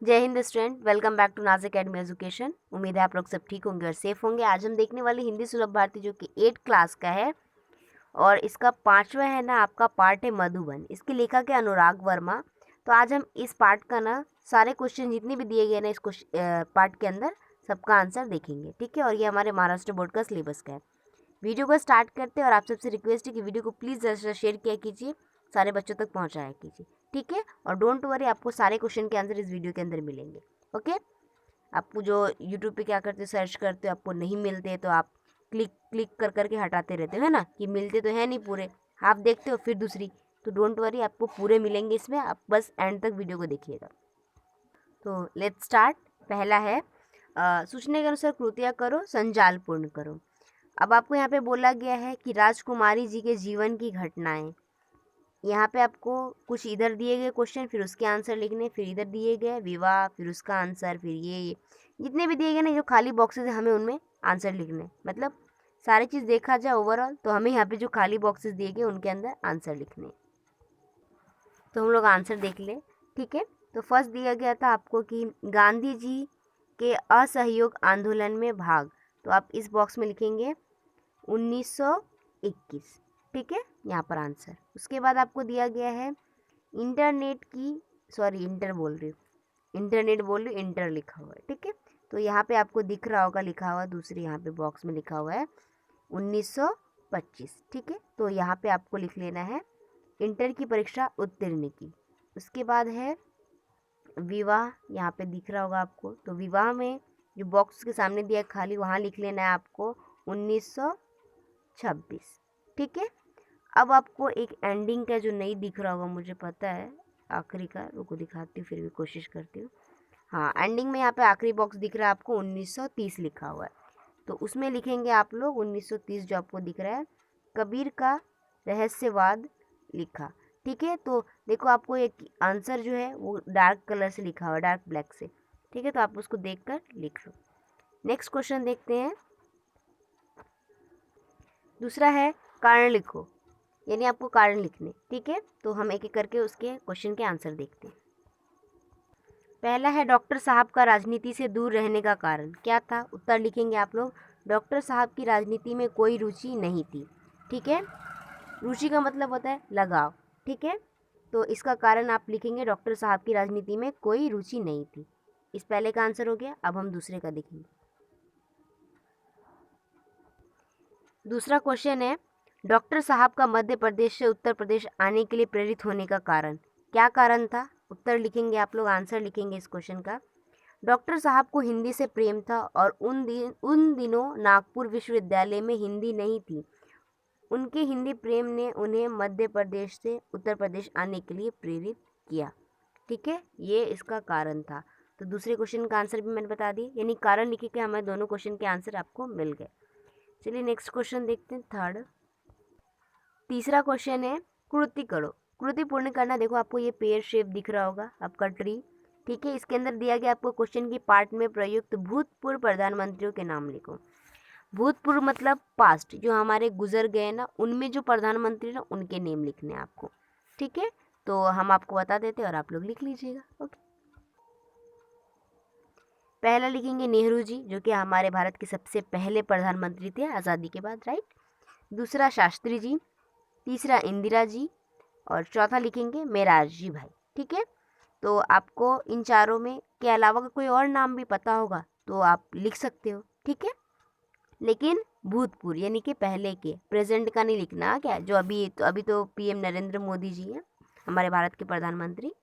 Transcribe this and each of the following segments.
जय हिंद student, welcome back to Naaz academy education. उम्मीद है आप लोग सब ठीक होंगे और सेफ होंगे। आज हम देखने वाले हिंदी सुलभ भारती जो कि 8 क्लास का है और इसका 5वां है ना आपका पार्ट है मधुबन। इसके लेखक है अनुराग वर्मा। तो आज हम इस पार्ट का ना सारे क्वेश्चन जितने भी दिए गए ना इस पार्ट के अंदर सबका आंसर देखेंगे, ठीक है। और ये हमारे महाराष्ट्र बोर्ड का सिलेबस का है। वीडियो को स्टार्ट करते हैं और आप सबसे रिक्वेस्ट है कि वीडियो को प्लीज़ ज़्यादा से ज़्यादा शेयर किया कीजिए, सारे बच्चों तक पहुंचाया कीजिए, ठीक है। और डोंट वरी, आपको सारे क्वेश्चन के आंसर इस वीडियो के अंदर मिलेंगे, ओके। आपको जो यूट्यूब पे क्या करते हो, सर्च करते हो, आपको नहीं मिलते तो आप क्लिक क्लिक कर करके हटाते रहते हो, है ना, कि मिलते तो है नहीं पूरे, आप देखते हो फिर दूसरी। तो डोंट वरी, आपको पूरे मिलेंगे इसमें, आप बस एंड तक वीडियो को देखिएगा। तो लेट्स स्टार्ट। पहला है सूचना के अनुसार कृतियाँ करो, संजाल पूर्ण करो। अब आपको यहाँ पे बोला गया है कि राजकुमारी जी के जीवन की घटनाएं। यहाँ पे आपको कुछ इधर दिए गए क्वेश्चन, फिर उसके आंसर लिखने, फिर इधर दिए गए विवाह, फिर उसका आंसर, फिर ये जितने भी दिए गए ना जो खाली बॉक्सेस है हमें उनमें आंसर लिखने, मतलब सारी चीज़ देखा जाए ओवरऑल तो हमें यहाँ पे जो खाली बॉक्सेस दिए गए उनके अंदर आंसर लिखने। तो हम लोग आंसर देख ले, ठीक है। तो फर्स्ट दिया गया था आपको कि गांधी जी के असहयोग आंदोलन में भाग। तो आप इस बॉक्स में लिखेंगे 1921, ठीक है, यहाँ पर आंसर। उसके बाद आपको दिया गया है इंटरनेट की, सॉरी इंटर बोल रही हूँ, इंटरनेट बोल रही हूँ, इंटर लिखा हुआ है, ठीक है। तो यहाँ पे आपको दिख रहा होगा लिखा हुआ, दूसरे यहाँ पे बॉक्स में लिखा हुआ है 1925, ठीक है। तो यहाँ पे आपको लिख लेना है इंटर की परीक्षा उत्तीर्ण की। उसके बाद है विवाह, यहाँ पे दिख रहा होगा आपको। तो विवाह में जो बॉक्स के सामने दिया है खाली, वहाँ लिख लेना है आपको 1926, ठीक है। अब आपको एक एंडिंग का जो नहीं दिख रहा होगा, मुझे पता है, आखिरी का, रुको दिखाती हूँ, फिर भी कोशिश करती हूँ। हाँ, एंडिंग में यहाँ पे आखिरी बॉक्स दिख रहा है आपको 1930 लिखा हुआ है। तो उसमें लिखेंगे आप लोग 1930 जो आपको दिख रहा है, कबीर का रहस्यवाद लिखा, ठीक है। तो देखो आपको एक आंसर जो है वो डार्क कलर से लिखा हुआ है, डार्क ब्लैक से, ठीक है। तो आप उसको देख कर लिख लो। नेक्स्ट क्वेश्चन देखते हैं। दूसरा है कारण लिखो, यानी आपको कारण लिखने, ठीक है। तो हम एक एक करके उसके क्वेश्चन के आंसर देखते हैं। पहला है डॉक्टर साहब का राजनीति से दूर रहने का कारण क्या था। उत्तर लिखेंगे आप लोग, डॉक्टर साहब की राजनीति में कोई रुचि नहीं थी, ठीक है। रुचि का मतलब होता है लगाव, ठीक है। तो इसका कारण आप लिखेंगे डॉक्टर साहब की राजनीति में कोई रुचि नहीं थी। इस पहले का आंसर हो गया। अब हम दूसरे का देखेंगे। दूसरा क्वेश्चन है डॉक्टर साहब का मध्य प्रदेश से उत्तर प्रदेश आने के लिए प्रेरित होने का कारण क्या कारण था। उत्तर लिखेंगे आप लोग, आंसर लिखेंगे इस क्वेश्चन का। डॉक्टर साहब को हिंदी से प्रेम था और उन दिनों नागपुर विश्वविद्यालय में हिंदी नहीं थी। उनके हिंदी प्रेम ने उन्हें मध्य प्रदेश से उत्तर प्रदेश आने के लिए प्रेरित किया, ठीक है। ये इसका कारण था। तो दूसरे क्वेश्चन का आंसर भी मैंने बता दी, यानी कारण लिखे के हमारे दोनों क्वेश्चन के आंसर आपको मिल गए। चलिए नेक्स्ट क्वेश्चन देखते हैं, थर्ड। तीसरा क्वेश्चन है कृति करो। कृति पूर्ण करना, देखो आपको ये पेयर शेप दिख रहा होगा आपका ट्री, ठीक है। इसके अंदर दिया गया आपको क्वेश्चन की पार्ट में प्रयुक्त भूतपूर्व प्रधानमंत्रियों के नाम लिखो। भूतपूर्व मतलब पास्ट, जो हमारे गुजर गए ना, उनमें जो प्रधानमंत्री ना उनके नेम लिखने हैं आपको, ठीक है। तो हम आपको बता देते हैं और आप लोग लिख लीजिएगा, ओके। पहला लिखेंगे नेहरू जी, जो कि हमारे भारत के सबसे पहले प्रधानमंत्री थे आज़ादी के बाद, राइट। दूसरा शास्त्री जी, तीसरा इंदिरा जी, और चौथा लिखेंगे मोरारजी भाई, ठीक है। तो आपको इन चारों में के अलावा का कोई और नाम भी पता होगा तो आप लिख सकते हो, ठीक है। लेकिन भूतपूर्व यानी कि पहले के, प्रेजेंट का नहीं लिखना क्या, जो अभी तो पीएम नरेंद्र मोदी जी हैं, हमारे भारत के प्रधानमंत्री,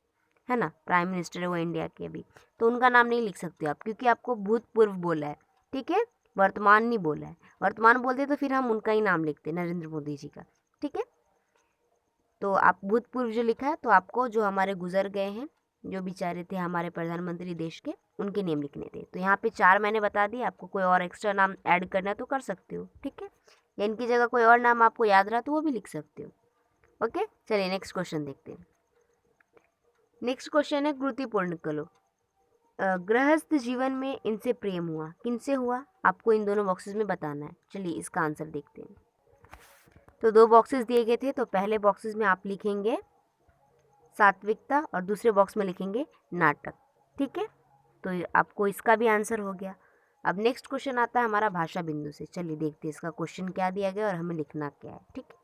है ना, प्राइम मिनिस्टर है वो इंडिया के अभी, तो उनका नाम नहीं लिख सकते आप, क्योंकि आपको भूतपूर्व बोला है, ठीक है। वर्तमान नहीं बोला है, वर्तमान बोलते तो फिर हम उनका ही नाम लिखते, नरेंद्र मोदी जी का, ठीक है। तो आप भूतपूर्व जो लिखा है, तो आपको जो हमारे गुजर गए हैं, जो बेचारे थे हमारे प्रधानमंत्री देश के, उनके नेम लिखने थे। तो यहाँ पे 4 मैंने बता दिए, आपको कोई और एक्स्ट्रा नाम ऐड करना है तो कर सकते हो, ठीक है। या इनकी जगह कोई और नाम आपको याद रहा तो वो भी लिख सकते हो, ओके। चलिए नेक्स्ट क्वेश्चन देखते हैं। नेक्स्ट क्वेश्चन है कृति पूर्ण करो। गृहस्थ जीवन में इनसे प्रेम हुआ, किनसे हुआ, आपको इन दोनों बॉक्सेस में बताना है। चलिए इसका आंसर देखते हैं। तो 2 बॉक्सेस दिए गए थे, तो पहले बॉक्सेस में आप लिखेंगे सात्विकता और दूसरे बॉक्स में लिखेंगे नाटक, ठीक है, तो आपको इसका भी आंसर हो गया। अब नेक्स्ट क्वेश्चन आता है हमारा भाषा बिंदु से। चलिए देखते हैं इसका क्वेश्चन क्या दिया गया और हमें लिखना क्या है। ठीक है,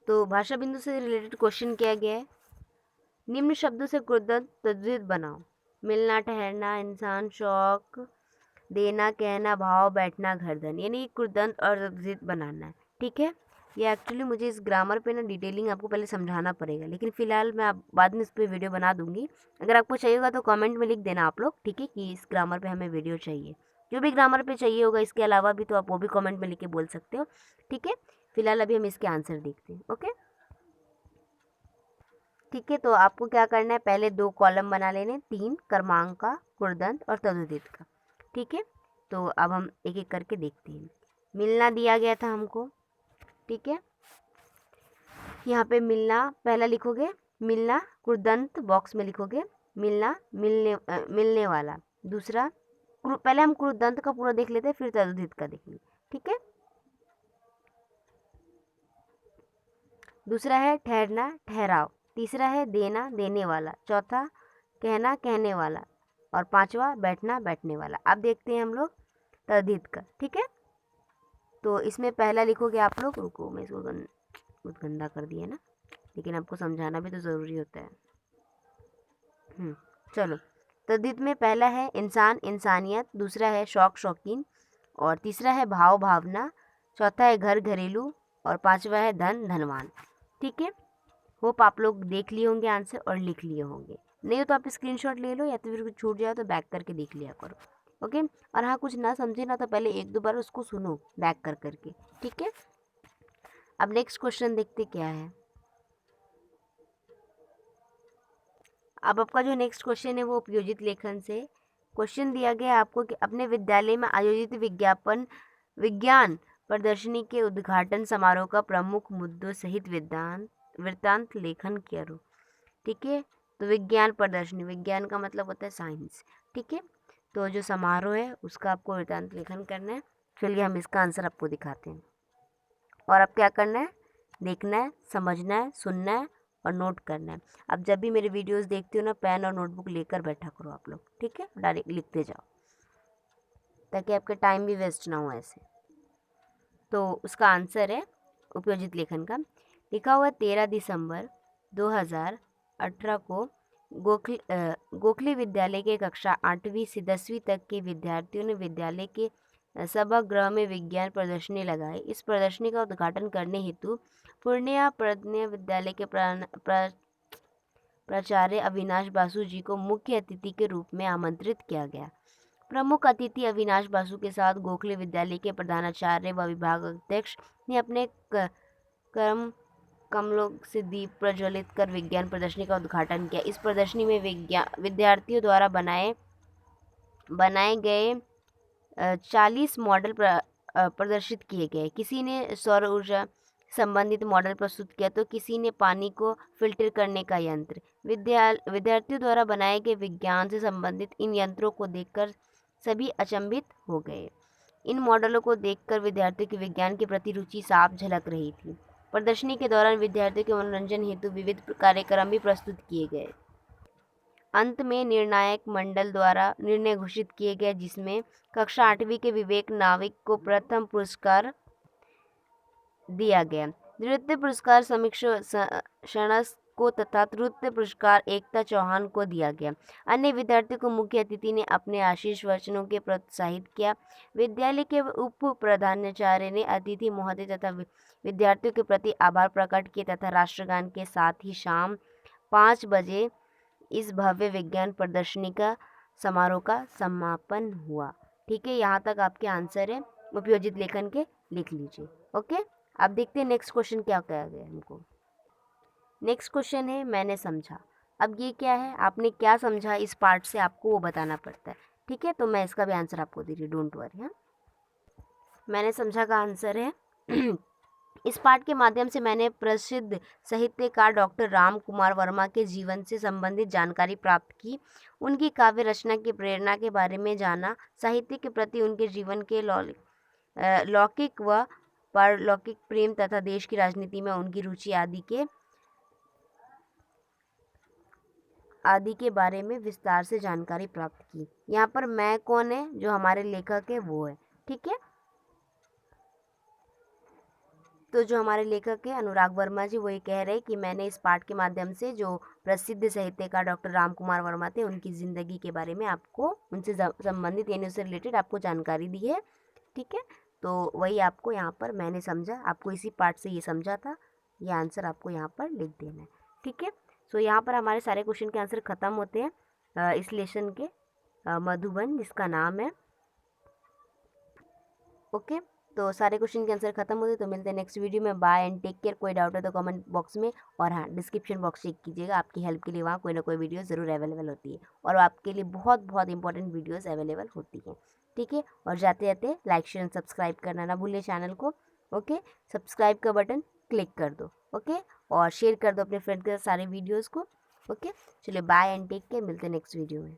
तो भाषा बिंदु से रिलेटेड क्वेश्चन क्या गया है, निम्न शब्दों से कृदंत तद्धित बनाओ। मिलना, ठहरना, इंसान, शौक, देना, कहना, भाव, बैठना, घरधन, यानी कृदंत और तद्धित बनाना है। ठीक है, ये एक्चुअली मुझे इस ग्रामर पे ना डिटेलिंग आपको पहले समझाना पड़ेगा, लेकिन फिलहाल मैं आप बाद में इस पर वीडियो बना दूंगी। अगर आपको चाहिए होगा तो कमेंट में लिख देना आप लोग, ठीक है, कि इस ग्रामर पे हमें वीडियो चाहिए। जो भी ग्रामर पे चाहिए होगा इसके अलावा भी तो आप वो भी कमेंट में लिख के बोल सकते हो। ठीक है, फिलहाल अभी हम इसके आंसर देखते हैं। ओके, ठीक है, तो आपको क्या करना है, पहले 2 कॉलम बना लेने, 3 क्रमांक का, कृदंत और तद्धित का। ठीक है, तो अब हम एक एक करके देखते हैं। मिलना दिया गया था हमको। ठीक है, यहाँ पे मिलना पहला लिखोगे, मिलना कृदंत बॉक्स में लिखोगे, मिलना मिलने वाला। दूसरा पहले हम कृदंत का पूरा देख लेते हैं, फिर तद्धित का देखेंगे। ठीक है, दूसरा है ठहरना, ठहराव। तीसरा है देना, देने वाला। चौथा कहना, कहने वाला। और पांचवा बैठना, बैठने वाला। अब देखते हैं हम लोग तद्धित का। ठीक है, तो इसमें पहला लिखोगे आप लोग, रुको मैं इसको बहुत गंदा कर दिया ना, लेकिन आपको समझाना भी तो ज़रूरी होता है। चलो, तद्धित में पहला है इंसान, इंसानियत। दूसरा है शौक, शौकीन। और तीसरा है भाव, भावना। चौथा है घर, घरेलू। और पांचवा है धन, धनवान। ठीक है, होप आप लोग देख लिए होंगे आंसर और लिख लिए होंगे। नहीं हो तो आप स्क्रीनशॉट ले लो, या तो फिर कुछ छूट जाए तो बैक करके देख लिया करो। ओके, और हाँ, कुछ ना समझे ना तो पहले 1-2 बार उसको सुनो बैक कर करके। ठीक है, अब नेक्स्ट क्वेश्चन देखते क्या है। अब आपका जो नेक्स्ट क्वेश्चन है वो उपयोजित लेखन से क्वेश्चन दिया गया है आपको कि अपने विद्यालय में आयोजित विज्ञान प्रदर्शनी के उद्घाटन समारोह का प्रमुख मुद्दों सहित वृत्तांत लेखन करो। ठीक है, तो विज्ञान प्रदर्शनी, विज्ञान का मतलब होता है साइंस। ठीक है, तो जो समारोह है उसका आपको वृत्तांत लेखन करना है। चलिए हम इसका आंसर आपको दिखाते हैं, और अब क्या करना है, देखना है, समझना है, सुनना है और नोट करना है। अब जब भी मेरे वीडियोस देखते हो ना, पेन और नोटबुक लेकर बैठा करो आप लोग। ठीक है, डायरेक्ट लिखते जाओ ताकि आपका टाइम भी वेस्ट ना हो ऐसे। तो उसका आंसर है उपयोजित लेखन का, लिखा हुआ 13 दिसंबर 2018 को गोखले विद्यालय के कक्षा 8वीं से 10वीं तक के विद्यार्थियों ने विद्यालय के सभागृह में विज्ञान प्रदर्शनी लगाई। इस प्रदर्शनी का उद्घाटन करने हेतु पूर्णिया प्रज्ञा विद्यालय के प्राचार्य अविनाश बासु जी को मुख्य अतिथि के रूप में आमंत्रित किया गया। प्रमुख अतिथि अविनाश बासु के साथ गोखले विद्यालय के प्रधानाचार्य व विभाग अध्यक्ष ने अपने कर्म कमलों से दीप प्रज्वलित कर विज्ञान प्रदर्शनी का उद्घाटन किया। इस प्रदर्शनी में विद्यार्थियों द्वारा बनाए गए 40 मॉडल प्रदर्शित किए गए। किसी ने सौर ऊर्जा संबंधित मॉडल प्रस्तुत किया तो किसी ने पानी को फिल्टर करने का यंत्र। विद्यार्थियों द्वारा बनाए गए विज्ञान से संबंधित इन यंत्रों को देखकर सभी अचंभित हो गए। इन मॉडलों को देखकर विद्यार्थियों की विज्ञान के प्रति रुचि साफ झलक रही थी। प्रदर्शनी के दौरान विद्यार्थियों के मनोरंजन हेतु विविध कार्यक्रम भी प्रस्तुत किए गए। अंत में निर्णायक मंडल द्वारा निर्णय घोषित किए गए, जिसमें कक्षा 8वीं के विवेक नाविक को प्रथम पुरस्कार दिया गया। नृत्य पुरस्कार समीक्षणस को तथा नृत्य पुरस्कार एकता चौहान को दिया गया। अन्य विद्यार्थियों को मुख्य अतिथि ने अपने आशीष वचनों के प्रोत्साहित किया। विद्यालय के उप प्रधानाचार्य ने अतिथि महोदय तथा विद्यार्थियों के प्रति आभार प्रकट किया तथा राष्ट्रगान के साथ ही शाम 5 बजे इस भव्य विज्ञान प्रदर्शनी का समारोह का समापन हुआ। ठीक है, यहाँ तक आपके आंसर है उपयोजित लेखन के, लिख लीजिए। ओके, अब देखते हैं नेक्स्ट क्वेश्चन क्या कहा गया हमको। नेक्स्ट क्वेश्चन है मैंने समझा। अब ये क्या है, आपने क्या समझा इस पार्ट से, आपको वो बताना पड़ता है। ठीक है, तो मैं इसका भी आंसर आपको दे रही हूँ, डोंट वरी। हाँ, मैंने समझा का आंसर है इस पाठ के माध्यम से मैंने प्रसिद्ध साहित्यकार डॉक्टर राम कुमार वर्मा के जीवन से संबंधित जानकारी प्राप्त की, उनकी काव्य रचना की प्रेरणा के बारे में जाना, साहित्य के प्रति उनके जीवन के लौकिक व पारलौकिक प्रेम तथा देश की राजनीति में उनकी रुचि आदि के आदि के बारे में विस्तार से जानकारी प्राप्त की। यहाँ पर मैं कौन है, जो हमारे लेखक है वो है, ठीक है। तो जो हमारे लेखक है अनुराग वर्मा जी, वो ये कह रहे हैं कि मैंने इस पाठ के माध्यम से जो प्रसिद्ध साहित्यकार डॉक्टर राम कुमार वर्मा थे उनकी ज़िंदगी के बारे में आपको, उनसे संबंधित यानी उससे रिलेटेड आपको जानकारी दी है, ठीक है। तो वही आपको यहाँ पर मैंने समझा, आपको इसी पार्ट से ये समझा था, ये आंसर आपको यहाँ पर लिख देना है, ठीक है। सो यहाँ पर हमारे सारे क्वेश्चन के आंसर ख़त्म होते हैं इस लेसन के मधुबन जिसका नाम है, ओके। तो सारे क्वेश्चन के आंसर खत्म होते, तो मिलते हैं नेक्स्ट वीडियो में। Bye and take care. कोई डाउट है तो कमेंट बॉक्स में, और हाँ डिस्क्रिप्शन बॉक्स चेक कीजिएगा, आपकी हेल्प के लिए वहाँ कोई ना कोई वीडियो ज़रूर अवेलेबल होती है, और आपके लिए बहुत बहुत इंपॉर्टेंट वीडियोज़ अवेलेबल होती हैं, ठीक है। और जाते जाते लाइक शेयर एंड सब्सक्राइब करना ना भूलिए चैनल को, ओके। सब्सक्राइब का बटन क्लिक कर दो, ओके, और शेयर कर दो अपने फ्रेंड के साथ सारे वीडियोज़ को, ओके। चलिए बाय एंड टेक केयर, मिलते हैं नेक्स्ट वीडियो में।